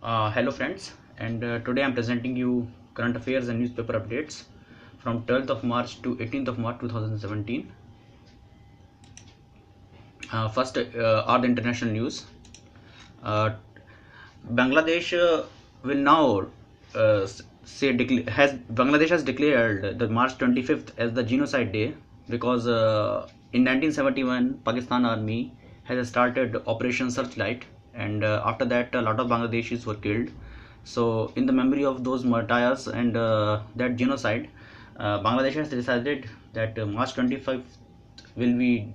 Hello friends, and today I am presenting you current affairs and newspaper updates from 12th of March to 18th of March 2017. First are the international news. Uh, Bangladesh will now Bangladesh has declared the March 25th as the genocide day because in 1971 Pakistan army has started Operation Searchlight, and after that a lot of Bangladeshis were killed. So in the memory of those martyrs and that genocide, Bangladesh has decided that March 25th will be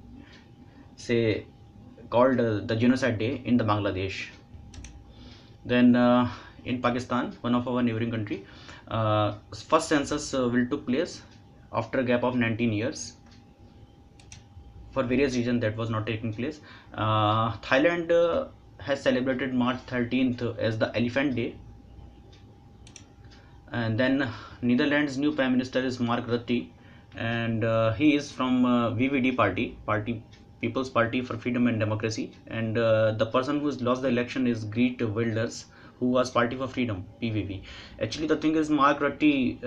say called the genocide day in the Bangladesh. Then in Pakistan, one of our neighboring country, first census will took place after a gap of 19 years. For various reasons that was not taking place. Thailand has celebrated March 13th as the Elephant Day. And then Netherlands' new Prime Minister is Mark Rutte, and he is from VVD party, People's Party for Freedom and Democracy, and the person who has lost the election is Geert Wilders, who was Party for Freedom, PVV. Actually, the thing is, Mark Rutte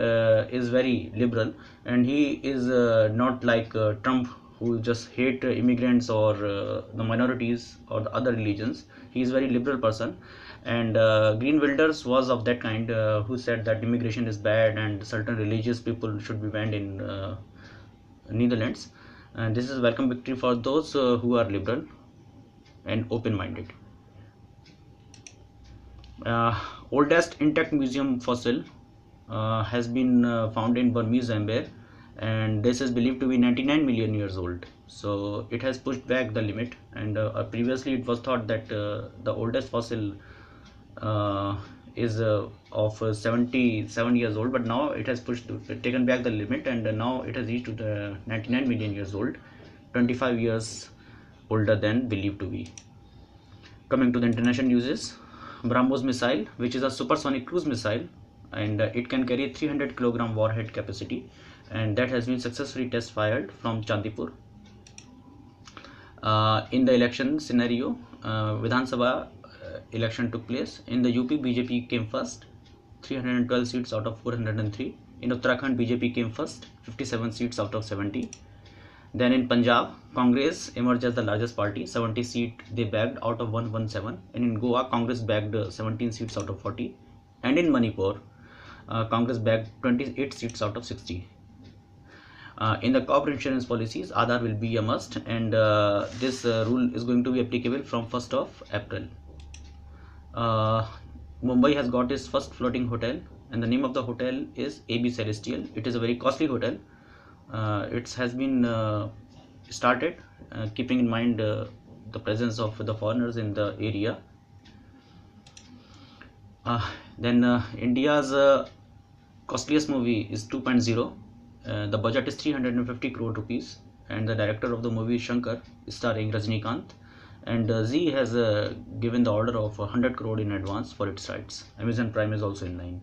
is very liberal, and he is not like Trump, who just hate immigrants or the minorities or the other religions. He is very liberal person, and Green Wilders was of that kind, who said that immigration is bad and certain religious people should be banned in Netherlands. And this is welcome victory for those who are liberal and open-minded. Oldest intact museum fossil has been found in Burmese Empire, and this is believed to be 99 million years old. So it has pushed back the limit, and previously it was thought that the oldest fossil is of 77 years old, but now it has taken back the limit, and now it has reached to the 99 million years old, 25 years older than believed to be. Coming to the international uses, BrahMos missile, which is a supersonic cruise missile, and it can carry 300 kilogram warhead capacity, and that has been successfully test fired from Chandipur. In the election scenario, Vidhan Sabha election took place. In the UP, BJP came first, 312 seats out of 403. In Uttarakhand, BJP came first, 57 seats out of 70. Then in Punjab, Congress emerged as the largest party, 70 seats they bagged out of 117. And in Goa, Congress bagged 17 seats out of 40. And in Manipur, Congress bagged 28 seats out of 60. In the corporate insurance policies, Aadhaar will be a must, and this rule is going to be applicable from 1st of April. Mumbai has got its first floating hotel, and the name of the hotel is AB Celestial. It is a very costly hotel. It has been started keeping in mind the presence of the foreigners in the area. Then India's costliest movie is 2.0. The budget is 350 crore rupees, and the director of the movie is Shankar, starring Rajnikant. And Z has given the order of 100 crore in advance for its rights. Amazon Prime is also in line.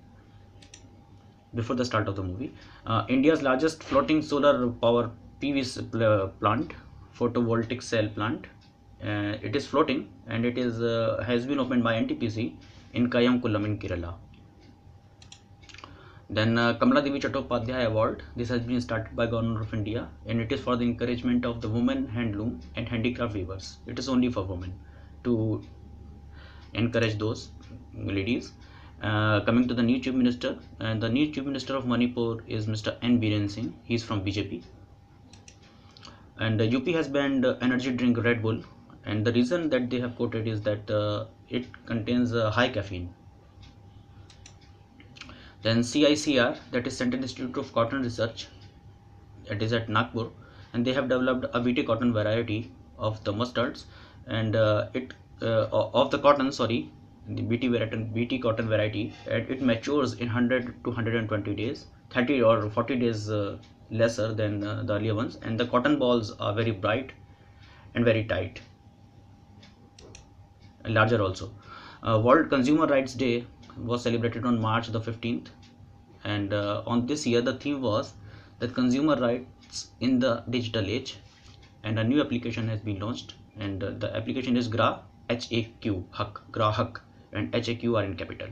Before the start of the movie, India's largest floating solar power PV plant, photovoltaic cell plant, it is floating, and it is has been opened by NTPC in Kayamkulam in Kerala. Then Kamala Devi Chattopadhyay Award. This has been started by Government of India, and it is for the encouragement of the women handloom and handicraft weavers. It is only for women to encourage those ladies. Coming to the new chief minister, and the new chief minister of Manipur is Mr. N. Biren Singh. He is from BJP. And UP has banned energy drink Red Bull, and the reason that they have quoted is that it contains high caffeine. Then CICR, that is Central Institute of Cotton Research, it is at Nagpur, and they have developed a BT cotton variety of the mustards, and of the cotton, sorry, the BT cotton variety, and it matures in 100 to 120 days, 30 or 40 days lesser than the earlier ones, and the cotton balls are very bright and very tight, and larger also. World Consumer Rights Day was celebrated on March the 15th, and on this year the theme was that consumer rights in the digital age, and a new application has been launched, and the application is GRA HAQ, Grahak, and HAQ are in capital.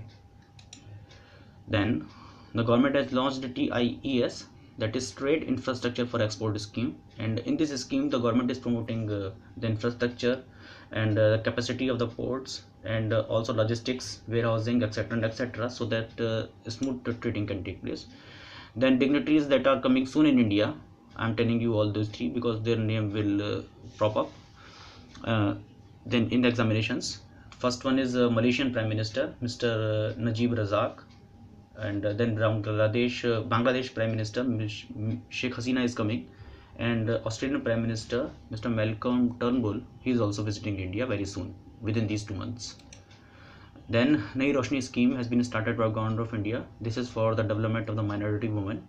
Then the government has launched the TIES, that is Trade Infrastructure for Export scheme, and in this scheme the government is promoting the infrastructure and capacity of the ports and also logistics, warehousing, etc., etc., so that smooth trading can take place. Then dignitaries that are coming soon in India, I'm telling you all those three because their name will prop up then in the examinations. First one is Malaysian Prime Minister Mr. Najib Razak, and then Bangladesh Prime Minister Sheikh Hasina is coming, and Australian Prime Minister Mr. Malcolm Turnbull, he is also visiting India very soon within these 2 months. Then Nai Roshni scheme has been started by Government of India. This is for the development of the minority women.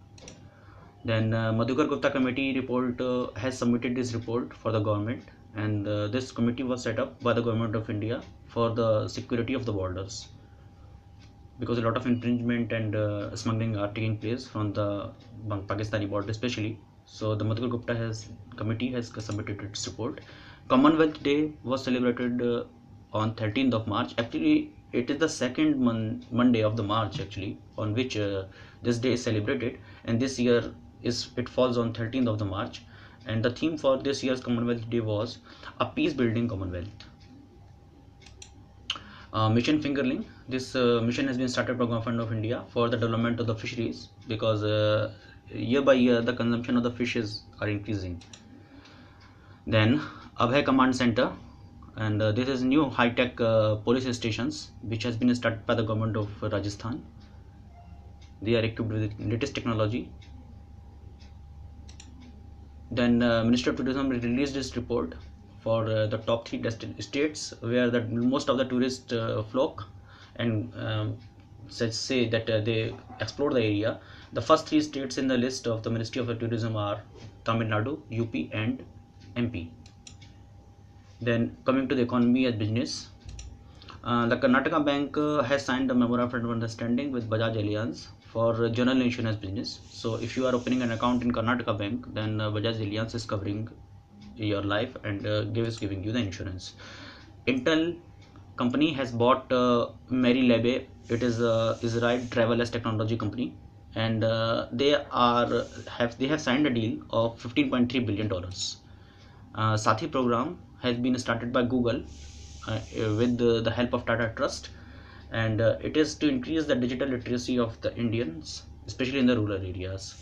Then Madhukar Gupta committee report has submitted this report for the government, and this committee was set up by the Government of India for the security of the borders, because a lot of infringement and smuggling are taking place from the Pakistani border especially. So the Madhukar Gupta committee has submitted its report. Commonwealth Day was celebrated on 13th of March. Actually, it is the second Monday of the March actually on which this day is celebrated, and this year it falls on 13th of the March, and the theme for this year's Commonwealth Day was a peace building Commonwealth. Mission Fingerling. This mission has been started by Government of India for the development of the fisheries, because year by year the consumption of the fishes are increasing. Then Abhay Command Center, and this is new high-tech police stations which has been started by the government of Rajasthan. They are equipped with latest technology. Then Ministry of Tourism released this report for the top 3 states where most of the tourist flock and say that they explore the area. The first 3 states in the list of the Ministry of Tourism are Tamil Nadu, UP and MP. Then coming to the economy and business, the Karnataka Bank has signed a memorandum of understanding with Bajaj Allianz for general insurance business. So if you are opening an account in Karnataka Bank, then Bajaj Allianz is covering your life and giving you the insurance. Intel company has bought Mary Lebe. It is Israel travel technology company, and they have signed a deal of $15.3 billion. Sathi program has been started by Google with the help of Tata Trust, and it is to increase the digital literacy of the Indians, especially in the rural areas.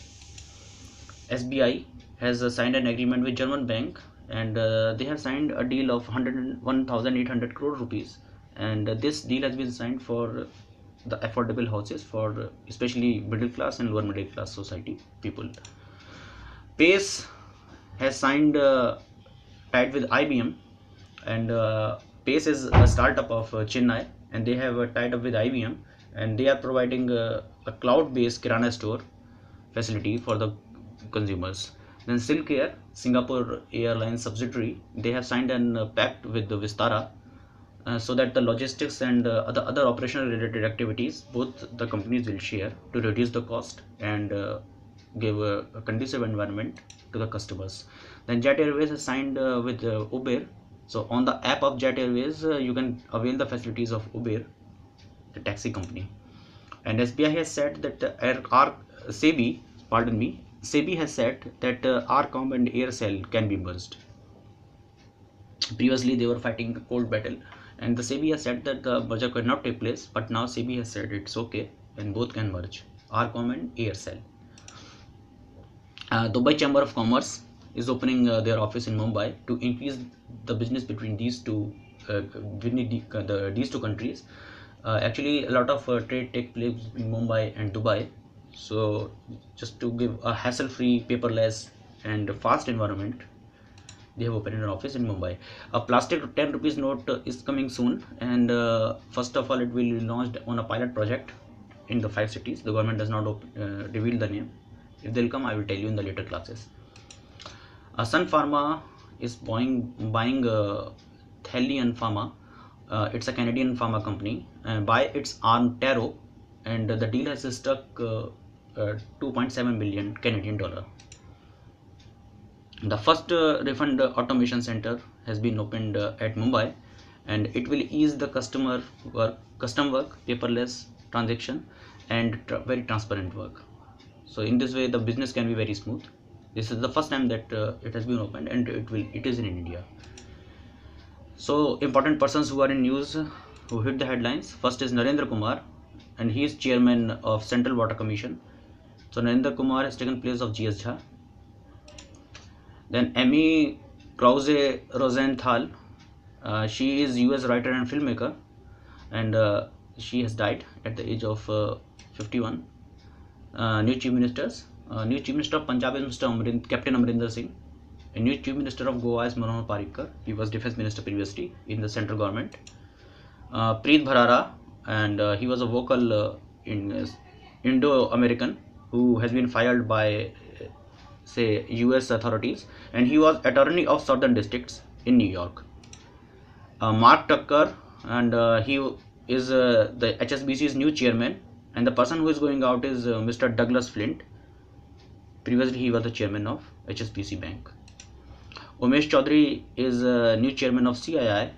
SBI has signed an agreement with German bank, and they have signed a deal of 1,800 crore rupees, and this deal has been signed for the affordable houses for especially middle class and lower middle class society people. PACE has signed tied with IBM, and PACE is a startup of Chennai, and they have tied up with IBM, and they are providing a cloud-based Kirana store facility for the consumers. Then Silk Air, Singapore Airlines subsidiary, they have signed an pact with the Vistara so that the logistics and other operational related activities, both the companies will share to reduce the cost and give a conducive environment to the customers. Then Jet Airways has signed with Uber. So on the app of Jet Airways, you can avail the facilities of Uber, the taxi company. And SBI has said that SEBI has said that RCom and Aircel can be merged. Previously, they were fighting a cold battle, and the SEBI has said that the merger could not take place, but now SEBI has said it's okay and both can merge, RCom and Aircel. Dubai Chamber of Commerce is opening their office in Mumbai to increase the business between these two countries. Actually, a lot of trade takes place in Mumbai and Dubai. So just to give a hassle-free, paperless and fast environment, they have opened an office in Mumbai. A plastic 10 rupees note is coming soon, and first of all it will be launched on a pilot project in the 5 cities. The government does not reveal the name. If they'll come, I will tell you in the later classes. Sun Pharma is buying Thelian Pharma. It's a Canadian pharma company, by its arm Taro, and the deal has struck 2.7 million Canadian dollar. The first refund automation center has been opened at Mumbai, and it will ease the custom work, paperless transaction, and very transparent work. So in this way the business can be very smooth. This is the first time that it has been opened, and it is in India. So important persons who are in news, who hit the headlines. First is Narendra Kumar, and he is chairman of Central Water Commission. So Narendra Kumar has taken place of GS Jha. Then Amy Krause Rosenthal, she is US writer and filmmaker, and she has died at the age of 51. New Chief Ministers. New Chief Minister of Punjab is Captain Amrinder Singh. And new Chief Minister of Goa is Manohar Parrikar. He was Defence Minister previously in the central government. Preet Bharara, and he was a vocal Indo-American who has been fired by say US authorities, and he was attorney of Southern Districts in New York. Mark Tucker, and he is the HSBC's new chairman, and the person who is going out is Mr. Douglas Flint. Previously he was the chairman of HSBC Bank. Umesh Chaudhary is new chairman of CII,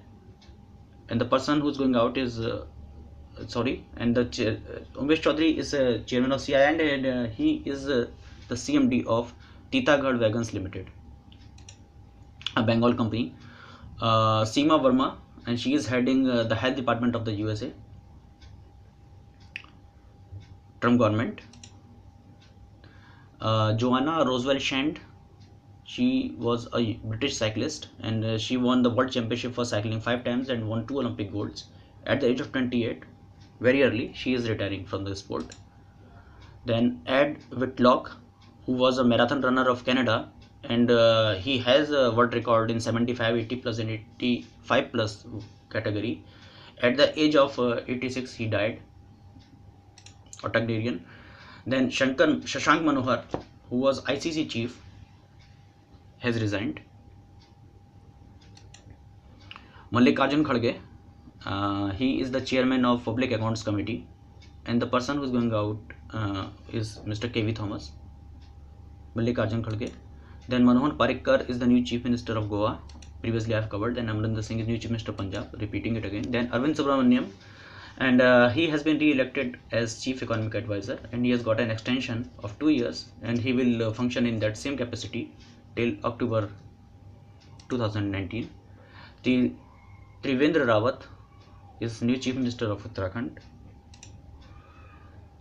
and the person who is going out is Umesh Chaudhary is chairman of CII, and he is the CMD of Titagarh Wagons Limited, a Bengal company. Seema Verma, and she is heading the health department of the USA Trump government. Joanna Roswell Shand, she was a British cyclist, and she won the world championship for cycling 5 times and won 2 Olympic golds. At the age of 28, very early, she is retiring from the sport. Then Ed Whitlock, who was a marathon runner of Canada, and he has a world record in 75, 80 plus and 85 plus category. At the age of 86 he died, octogenarian. Then Shashank Manohar, who was ICC chief, has resigned. Mallikarjun Kharge, he is the chairman of Public Accounts Committee, and the person who is going out is Mr. KV Thomas. Mallikarjun Kharge. Then Manohar Parrikar is the new Chief Minister of Goa. Previously I have covered. Then Amrinder Singh is new Chief Minister of Punjab. Repeating it again. Then Arvind Subramaniam, and he has been re-elected as Chief Economic Advisor, and he has got an extension of 2 years, and he will function in that same capacity till October 2019. Trivendra Rawat is new Chief Minister of Uttarakhand.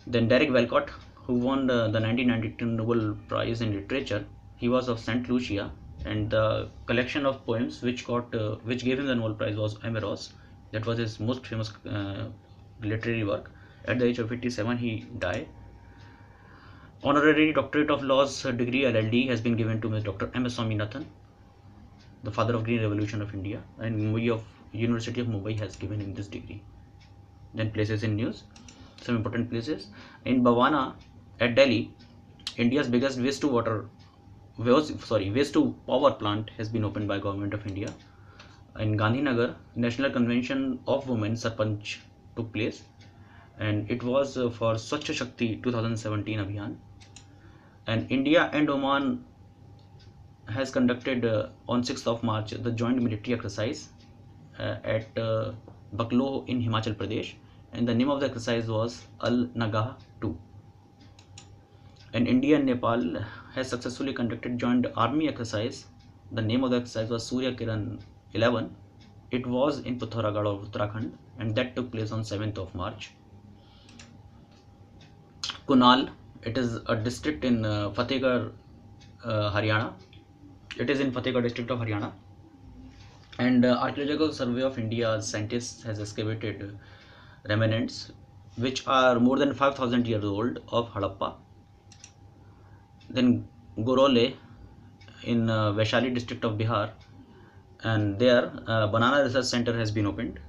Then Derek Walcott, who won the 1992 Nobel Prize in Literature. He was of St. Lucia, and the collection of poems which gave him the Nobel Prize was Emeros. That was his most famous literary work. At the age of 57 he died. Honorary Doctorate of Laws degree LLD has been given to Dr. M.S. Swaminathan, the father of Green Revolution of India, and University of Mumbai has given him this degree. Then places in news, some important places. In Bhawana at Delhi, India's biggest waste to power plant has been opened by Government of India. In Gandhinagar, National Convention of Women Sarpanch took place, and it was for Swachh Shakti 2017 Abhiyan. And India and Oman has conducted on 6th of March the joint military exercise at Bakloh in Himachal Pradesh, and the name of the exercise was Al Nagah 2. And India and Nepal has successfully conducted joint army exercise. The name of the exercise was Surya Kiran 11. It was in Pithoragarh of Uttarakhand, and that took place on 7th of March. Kunal, it is a district in Fatehgarh, Haryana. It is in Fatehgarh district of Haryana. And Archaeological Survey of India scientists has excavated remnants which are more than 5,000 years old of Harappa. Then Gorole in Vaishali district of Bihar, and there Banana Research Center has been opened.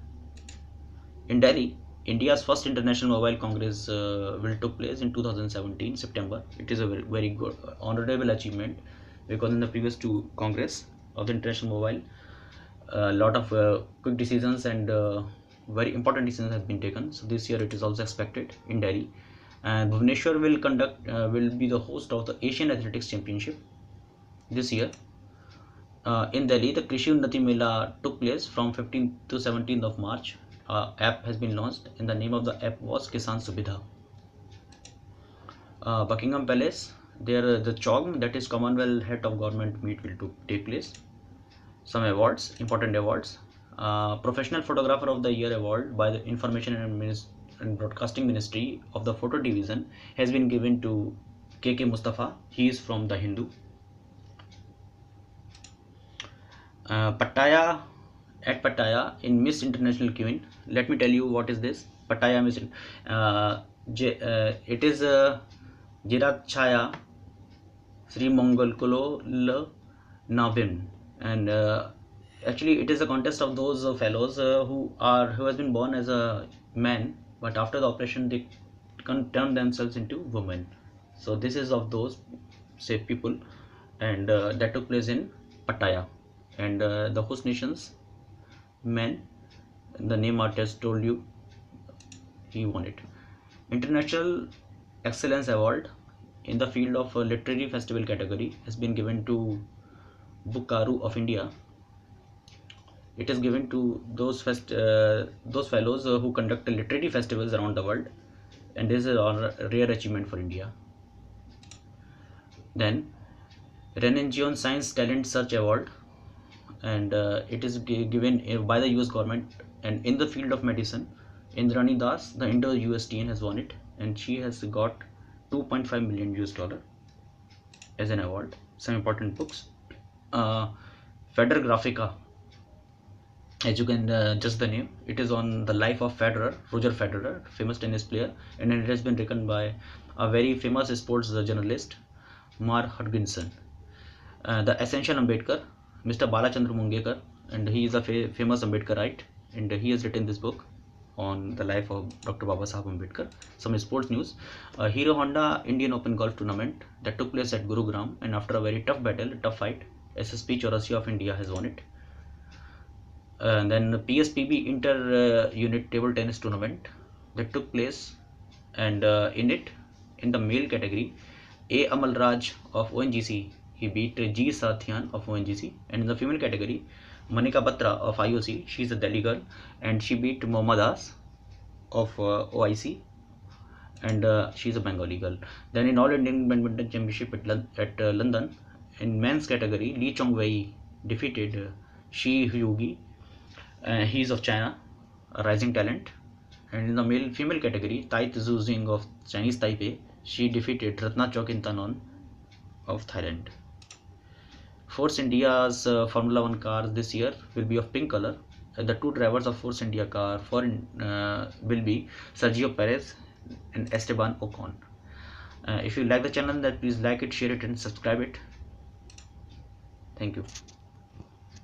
In Delhi, India's first International Mobile Congress will took place in 2017 September. It is a very good honorable achievement, because in the previous 2 Congress of the International Mobile, a lot of quick decisions and very important decisions have been taken. So this year it is also expected in Delhi, and Bhubaneswar will be the host of the Asian Athletics Championship this year. In Delhi, the Krishi Unnati Mela took place from 15th to 17th of March. App has been launched, and the name of the app was Kisan Subidha. Buckingham Palace, there the CHOG, that is Commonwealth Head of Government meet will take place. Some awards, important awards. Professional Photographer of the Year award by the Information and Broadcasting Ministry of the Photo Division has been given to KK Mustafa. He is from the Hindu. Pattaya, at Pattaya in Miss International Queen. Let me tell you what is this. Pattaya Miss. It is Jirat Chaya Sri Mongol Kolo Navin, and actually it is a contest of those fellows who has been born as a man, but after the operation they can turn themselves into women. So this is of those say people, and that took place in Pattaya, and the host nations men, the name I just told you, he won it. International Excellence Award in the field of literary festival category has been given to Bukaru of India. It is given to those fellows who conduct literary festivals around the world, and this is a rare achievement for India. Then Renaissance Science Talent Search Award, and it is given by the US government, and in the field of medicine, Indrani Das, the Indo-USTN, has won it, and she has got $2.5 million as an award. Some important books. Federer Graphica, as you can just the name, it is on the life of Roger Federer, famous tennis player, and it has been written by a very famous sports journalist, Mar Hudginson. The Essential Ambedkar, Mr. Balachandra Mungekar, and he is a famous Ambedkarite, and he has written this book on the life of Dr. Baba Saheb Ambedkar. Some sports news. Hero Honda Indian Open Golf Tournament that took place at Gurugram, and after a very tough fight, SSP Chaurasia of India has won it. And then PSPB Inter Unit Table Tennis Tournament that took place, and in the male category, A. Amal Raj of ONGC, he beat G. Sathian of ONGC, and in the female category, Manika Batra of IOC, she is a Delhi girl, and she beat Mohammad Das of OIC, and she is a Bengali girl. Then in All Indian Badminton Championship at London, in men's category, Lee Chong Wei defeated Shi Hyugi. He is of China, a rising talent. And in the female category, Tai Tzu Jing of Chinese Taipei, she defeated Ratna Chokintanon of Thailand. Force India's Formula 1 cars this year will be of pink color. The two drivers of Force India car will be Sergio Perez and Esteban Ocon. If you like the channel, then please like it, share it, and subscribe it. Thank you.